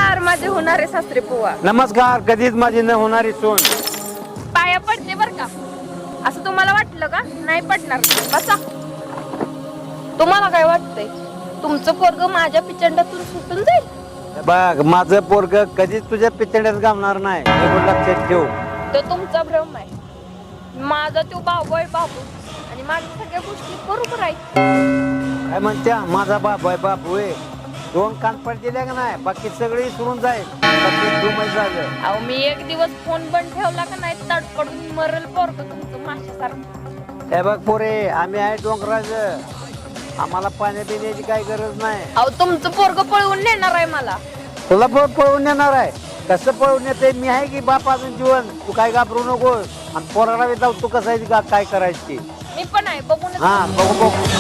नमस्कार माझे होणारे सासरे बुवा. नमस्कार. कधीच माझी न होणारी सोन. पाया पडते बर का. असं तुम्हाला वाटलं का? नाही पडणार. बसा. तुम्हाला काय वाटतंय? तुमचं पोरग माझ्या पिचंडातून सुटून जाईल? बघ, माझं पोरग कधीच तुझ्या पिचड्यात घालणार नाही, हे लक्षात ठेव. तो तुमचा भ्रम आहे. माझा तो बाबू आहे बाबू, आणि माझ्या सगळ्या गोष्टी बरोबर आहेत. काय म्हणत्या? माझा बाप आहे बापू आहे. 2 कानपड दिल्या का नाही, बाकी सगळे विसरून जाईल. झालं. अहो मी एक दिवस फोन बंद ठेवला का नाही, तडपडून मरल पोरग तुमचं माशासारखं. हे बघ पोरे, आम्ही आहे डोंगराज, आम्हाला पाण्या पिण्याची काही गरज नाही. अहो तुमचं पोरग पळवून नेणार आहे मला. तुला पळवून नेणार आहे? कसं पळवून येते? मी आहे की बाप अजून जीवन. तू काय घाबरू नको. आणि पोराला जाऊ तू कसं आहे काय करायची. मी पण आहे, बघून हा बघू बघू.